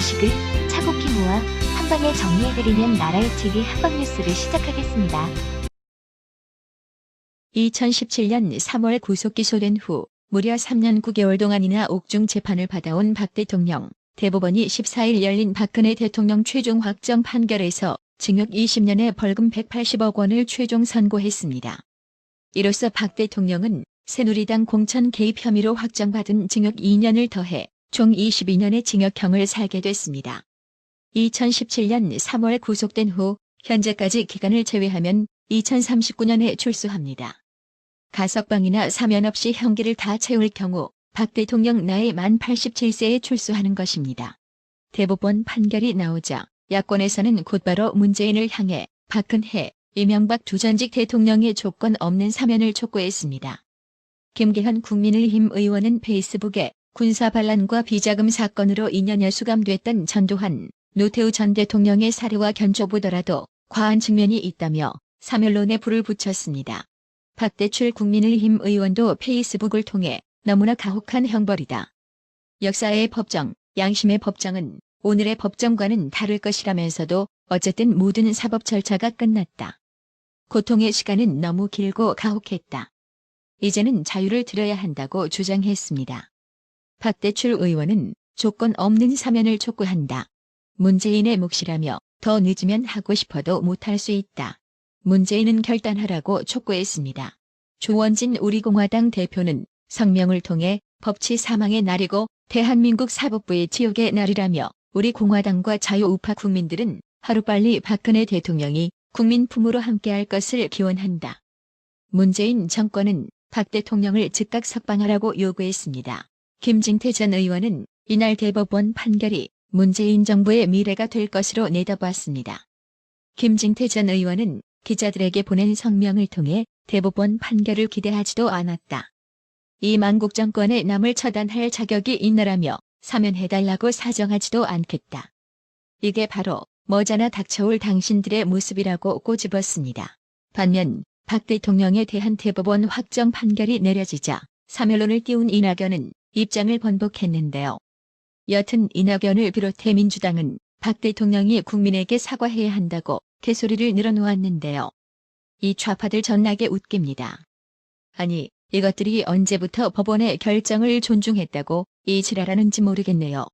소식을 차곡히 모아 한 방에 정리해드리는 나라의 TV 한방 뉴스를 시작하겠습니다. 2017년 3월 구속 기소된 후 무려 3년 9개월 동안이나 옥중 재판을 받아온 박 대통령. 대법원이 14일 열린 박근혜 대통령 최종 확정 판결에서 징역 20년에 벌금 180억 원을 최종 선고했습니다. 이로써 박 대통령은 새누리당 공천 개입 혐의로 확정받은 징역 2년을 더해 총 22년의 징역형을 살게 됐습니다. 2017년 3월 구속된 후 현재까지 기간을 제외하면 2039년에 출소합니다. 가석방이나 사면 없이 형기를 다 채울 경우 박 대통령 나이 만 87세에 출소하는 것입니다. 대법원 판결이 나오자 야권에서는 곧바로 문재인을 향해 박근혜, 이명박 두 전직 대통령의 조건 없는 사면을 촉구했습니다. 김기현 국민의힘 의원은 페이스북에 군사 반란과 비자금 사건으로 2년여 수감됐던 전두환, 노태우 전 대통령의 사례와 견줘보더라도 과한 측면이 있다며 사면론에 불을 붙였습니다. 박대출 국민의힘 의원도 페이스북을 통해 너무나 가혹한 형벌이다. 역사의 법정, 양심의 법정은 오늘의 법정과는 다를 것이라면서도 어쨌든 모든 사법 절차가 끝났다. 고통의 시간은 너무 길고 가혹했다. 이제는 자유를 드려야 한다고 주장했습니다. 박대출 의원은 조건 없는 사면을 촉구한다. 문재인의 몫이라며 더 늦으면 하고 싶어도 못할 수 있다. 문재인은 결단하라고 촉구했습니다. 조원진 우리공화당 대표는 성명을 통해 법치 사망의 날이고 대한민국 사법부의 지옥의 날이라며 우리 공화당과 자유우파 국민들은 하루빨리 박근혜 대통령이 국민 품으로 함께할 것을 기원한다. 문재인 정권은 박 대통령을 즉각 석방하라고 요구했습니다. 김진태 전 의원은 이날 대법원 판결이 문재인 정부의 미래가 될 것으로 내다봤습니다. 김진태 전 의원은 기자들에게 보낸 성명을 통해 대법원 판결을 기대하지도 않았다. 이 만국 정권의 남을 처단할 자격이 있나라며 사면해달라고 사정하지도 않겠다. 이게 바로 머지않아 닥쳐올 당신들의 모습이라고 꼬집었습니다. 반면 박 대통령에 대한 대법원 확정 판결이 내려지자 사면론을 띄운 이낙연은 입장을 번복했는데요. 여튼 이낙연을 비롯해 민주당은 박 대통령이 국민에게 사과해야 한다고 개소리를 늘어놓았는데요. 이 좌파들 존나게 웃깁니다. 아니, 이것들이 언제부터 법원의 결정을 존중했다고 이 지랄하는지 모르겠네요.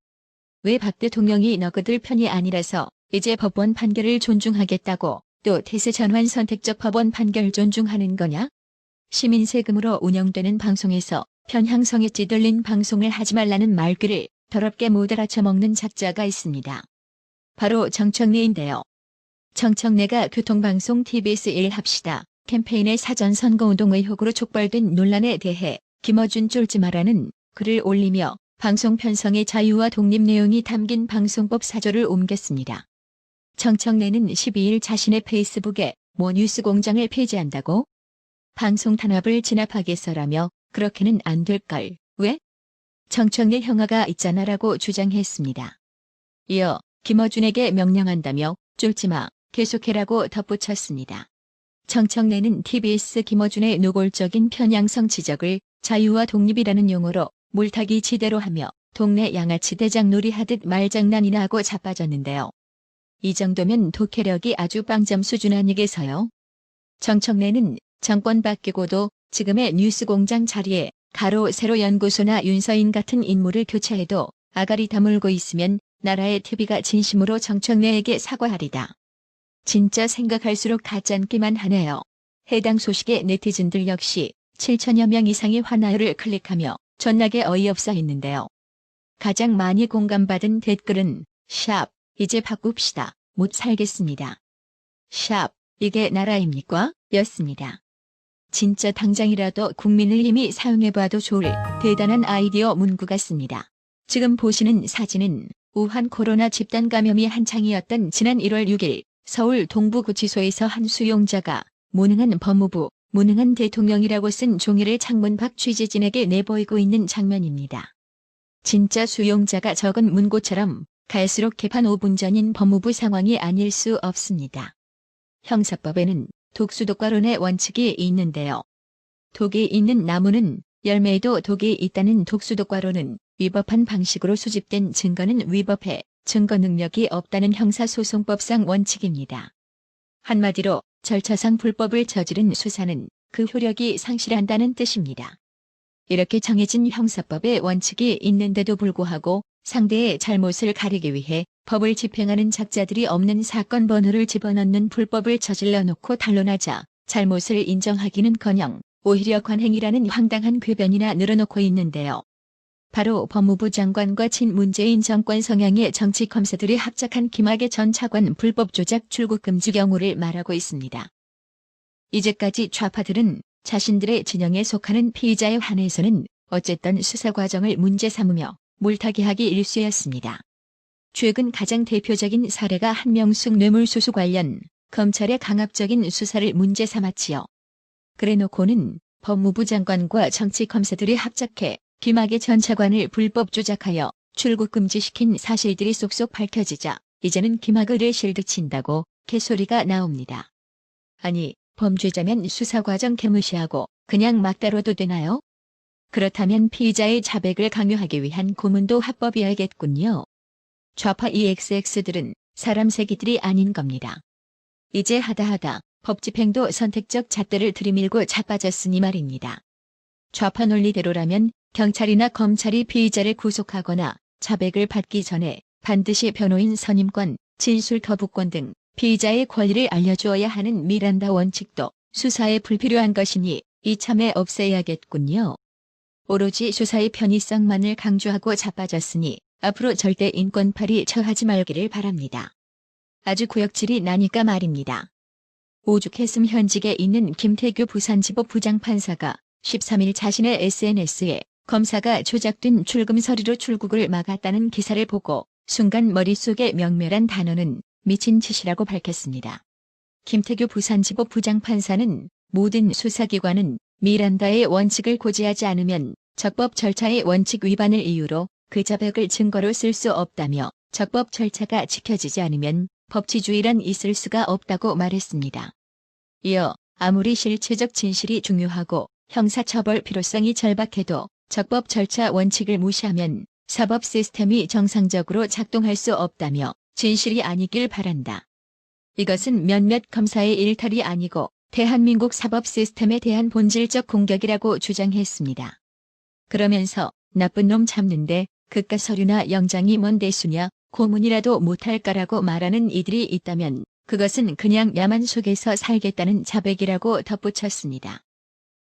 왜 박 대통령이 너그들 편이 아니라서 이제 법원 판결을 존중하겠다고 또 태세 전환 선택적 법원 판결 존중하는 거냐? 시민 세금으로 운영되는 방송에서 편향성에 찌들린 방송을 하지 말라는 말귀를 더럽게 못 알아쳐먹는 작자가 있습니다. 바로 정청래인데요. 정청래가 교통방송 TBS 1 합시다 캠페인의 사전선거운동 의혹으로 촉발된 논란에 대해 김어준 쫄지 마라는 글을 올리며 방송 편성의 자유와 독립 내용이 담긴 방송법 4조를 옮겼습니다. 정청래는 12일 자신의 페이스북에 모 뉴스공장을 폐지한다고? 방송 탄압을 진압하겠어라며 그렇게는 안 될걸, 왜? 정청래 형아가 있잖아라고 주장했습니다. 이어 김어준에게 명령한다며 쫄지마, 계속해라고 덧붙였습니다. 정청래는 TBS 김어준의 노골적인 편향성 지적을 자유와 독립이라는 용어로 물타기 지대로 하며 동네 양아치 대장 놀이하듯 말장난이나 하고 자빠졌는데요. 이 정도면 독해력이 아주 빵점 수준 아니겠어요? 정청래는 정권 바뀌고도 지금의 뉴스공장 자리에 가로 세로 연구소나 윤서인 같은 인물을 교체해도 아가리 다물고 있으면 나라의 TV가 진심으로 정청래에게 사과하리다. 진짜 생각할수록 가짠기만 하네요. 해당 소식에 네티즌들 역시 7천여 명 이상이 화나요를 클릭하며 존나게 어이없어 했는데요. 가장 많이 공감받은 댓글은 샵 이제 바꿉시다. 못 살겠습니다. 샵 이게 나라입니까? 였습니다. 진짜 당장이라도 국민의힘이 사용해봐도 좋을 대단한 아이디어 문구 같습니다. 지금 보시는 사진은 우한 코로나 집단 감염이 한창이었던 지난 1월 6일 서울 동부구치소에서 한 수용자가 무능한 법무부, 무능한 대통령이라고 쓴 종이를 창문 밖 취재진에게 내보이고 있는 장면입니다. 진짜 수용자가 적은 문구처럼 갈수록 개판 5분 전인 법무부 상황이 아닐 수 없습니다. 형사법에는 독수독과론의 원칙이 있는데요. 독이 있는 나무는 열매에도 독이 있다는 독수독과론은 위법한 방식으로 수집된 증거는 위법해 증거 능력이 없다는 형사소송법상 원칙입니다. 한마디로 절차상 불법을 저지른 수사는 그 효력이 상실한다는 뜻입니다. 이렇게 정해진 형사법의 원칙이 있는데도 불구하고 상대의 잘못을 가리기 위해 법을 집행하는 작자들이 없는 사건 번호를 집어넣는 불법을 저질러 놓고 탄론하자 잘못을 인정하기는커녕 오히려 관행이라는 황당한 궤변이나 늘어놓고 있는데요. 바로 법무부 장관과 친문재인 정권 성향의 정치 검사들이 합작한 김학의 전 차관 불법 조작 출국 금지 경우를 말하고 있습니다. 이제까지 좌파들은 자신들의 진영에 속하는 피의자에 한해서는 어쨌든 수사 과정을 문제 삼으며 물타기하기 일쑤였습니다. 최근 가장 대표적인 사례가 한명숙 뇌물수수 관련 검찰의 강압적인 수사를 문제 삼았지요. 그래놓고는 법무부 장관과 정치 검사들이 합작해 김학의 전 차관을 불법 조작하여 출국 금지시킨 사실들이 쏙쏙 밝혀지자 이제는 김학의를 실드친다고 개소리가 나옵니다. 아니, 범죄자면 수사 과정 개무시하고 그냥 막 다뤄도 되나요? 그렇다면 피의자의 자백을 강요하기 위한 고문도 합법이어야겠군요. 좌파 EXX들은 사람 새끼들이 아닌 겁니다. 이제 하다 법 집행도 선택적 잣대를 들이밀고 자빠졌으니 말입니다. 좌파 논리대로라면 경찰이나 검찰이 피의자를 구속하거나 자백을 받기 전에 반드시 변호인 선임권, 진술 거부권 등 피의자의 권리를 알려주어야 하는 미란다 원칙도 수사에 불필요한 것이니 이참에 없애야겠군요. 오로지 수사의 편의성만을 강조하고 자빠졌으니 앞으로 절대 인권팔이 처하지 말기를 바랍니다. 아주 구역질이 나니까 말입니다. 오죽했음 현직에 있는 김태규 부산지법 부장판사가 13일 자신의 SNS에 검사가 조작된 출금 서류로 출국을 막았다는 기사를 보고 순간 머릿속에 명멸한 단어는 미친 짓이라고 밝혔습니다. 김태규 부산지법 부장판사는 모든 수사기관은 미란다의 원칙을 고지하지 않으면 적법 절차의 원칙 위반을 이유로 그 자백을 증거로 쓸 수 없다며 적법 절차가 지켜지지 않으면 법치주의란 있을 수가 없다고 말했습니다. 이어 아무리 실체적 진실이 중요하고 형사처벌 필요성이 절박해도 적법 절차 원칙을 무시하면 사법 시스템이 정상적으로 작동할 수 없다며 진실이 아니길 바란다. 이것은 몇몇 검사의 일탈이 아니고 대한민국 사법 시스템에 대한 본질적 공격이라고 주장했습니다. 그러면서 나쁜 놈 잡는데 그깟 서류나 영장이 뭔 대수냐, 고문이라도 못할까라고 말하는 이들이 있다면 그것은 그냥 야만 속에서 살겠다는 자백이라고 덧붙였습니다.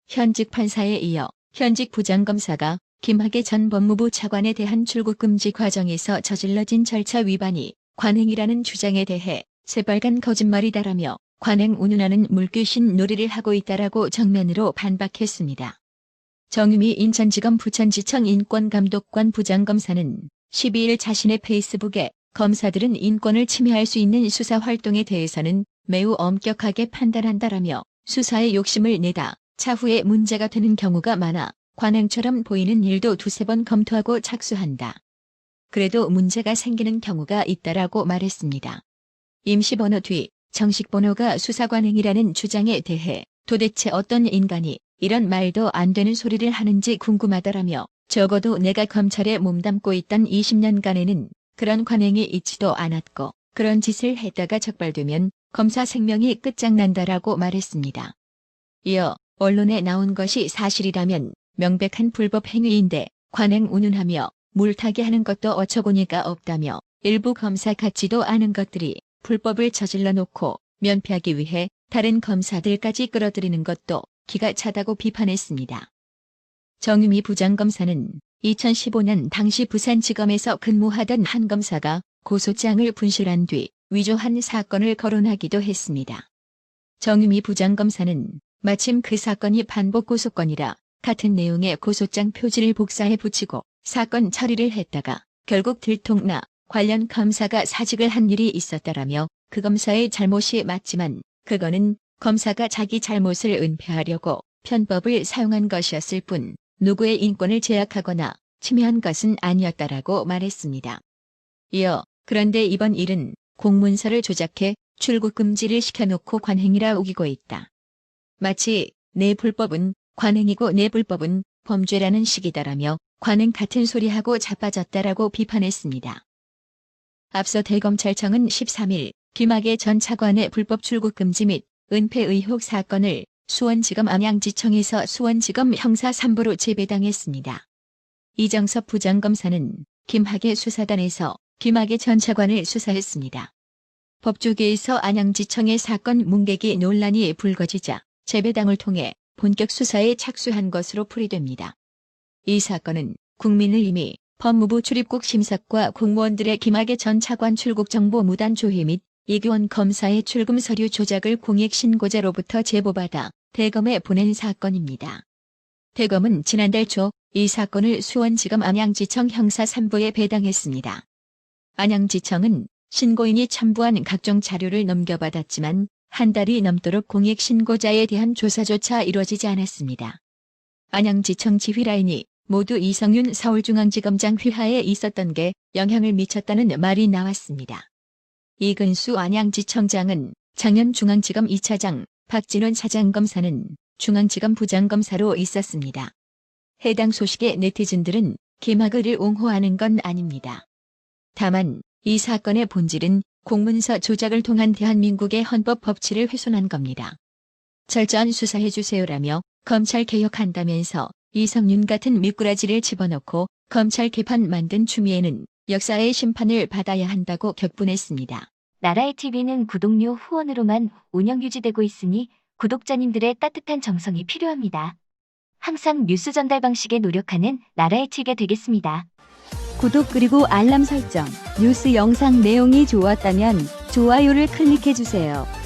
현직 판사에 이어 현직 부장검사가 김학의 전 법무부 차관에 대한 출국 금지 과정에서 저질러진 절차 위반이 관행이라는 주장에 대해 새빨간 거짓말이다라며 관행 운운하는 물귀신 놀이를 하고 있다라고 정면으로 반박했습니다. 정유미 인천지검 부천지청 인권감독관 부장검사는 12일 자신의 페이스북에 검사들은 인권을 침해할 수 있는 수사 활동에 대해서는 매우 엄격하게 판단한다라며 수사에 욕심을 내다 차후에 문제가 되는 경우가 많아 관행처럼 보이는 일도 두세 번 검토하고 착수한다. 그래도 문제가 생기는 경우가 있다라고 말했습니다. 임시번호 뒤 정식번호가 수사관행이라는 주장에 대해 도대체 어떤 인간이 이런 말도 안 되는 소리를 하는지 궁금하다라며 적어도 내가 검찰에 몸담고 있던 20년간에는 그런 관행이 있지도 않았고 그런 짓을 했다가 적발되면 검사 생명이 끝장난다라고 말했습니다. 이어 언론에 나온 것이 사실이라면 명백한 불법 행위인데 관행 운운하며 물타기 하는 것도 어처구니가 없다며 일부 검사 같지도 않은 것들이 불법을 저질러 놓고 면피하기 위해 다른 검사들까지 끌어들이는 것도 기가 차다고 비판했습니다. 정유미 부장검사는 2015년 당시 부산지검에서 근무하던 한 검사가 고소장을 분실한 뒤 위조한 사건을 거론하기도 했습니다. 정유미 부장검사는 마침 그 사건이 반복 고소건이라 같은 내용의 고소장 표지를 복사해 붙이고 사건 처리를 했다가 결국 들통나 관련 검사가 사직을 한 일이 있었다라며 그 검사의 잘못이 맞지만 그거는 검사가 자기 잘못을 은폐하려고 편법을 사용한 것이었을 뿐 누구의 인권을 제약하거나 침해한 것은 아니었다라고 말했습니다. 이어 그런데 이번 일은 공문서를 조작해 출국 금지를 시켜놓고 관행이라 우기고 있다. 마치 내 불법은 관행이고 내 불법은 범죄라는 식이다라며 관행 같은 소리하고 자빠졌다라고 비판했습니다. 앞서 대검찰청은 13일 김학의 전 차관의 불법 출국 금지 및 은폐 의혹 사건을 수원지검 안양지청에서 수원지검 형사 3부로 재배당했습니다. 이정섭 부장검사는 김학의 수사단에서 김학의 전 차관을 수사했습니다. 법조계에서 안양지청의 사건 뭉개기 논란이 불거지자 재배당을 통해 본격 수사에 착수한 것으로 풀이됩니다. 이 사건은 국민을 이미 법무부 출입국 심사과 공무원들의 김학의 전 차관 출국 정보 무단 조회 및 이규원 검사의 출금 서류 조작을 공익 신고자로부터 제보받아 대검에 보낸 사건입니다. 대검은 지난달 초 이 사건을 수원지검 안양지청 형사 3부에 배당했습니다. 안양지청은 신고인이 첨부한 각종 자료를 넘겨받았지만 한 달이 넘도록 공익 신고자에 대한 조사조차 이루어지지 않았습니다. 안양지청 지휘라인이 모두 이성윤 서울중앙지검장 휘하에 있었던 게 영향을 미쳤다는 말이 나왔습니다. 이근수 안양지청장은 작년 중앙지검 2차장, 박진원 차장검사는 중앙지검 부장검사로 있었습니다. 해당 소식에 네티즌들은 김학의를 옹호하는 건 아닙니다. 다만 이 사건의 본질은 공문서 조작을 통한 대한민국의 헌법 법치를 훼손한 겁니다. 철저한 수사해주세요라며 검찰 개혁한다면서 이성윤 같은 미꾸라지를 집어넣고 검찰 개판 만든 추미애는 역사의 심판을 받아야 한다고 격분했습니다. 나라의 TV는 구독료 후원으로만 운영 유지되고 있으니 구독자님들의 따뜻한 정성이 필요합니다. 항상 뉴스 전달 방식에 노력하는 나라의 TV가 되겠습니다. 구독 그리고 알람 설정, 뉴스 영상 내용이 좋았다면 좋아요를 클릭해주세요.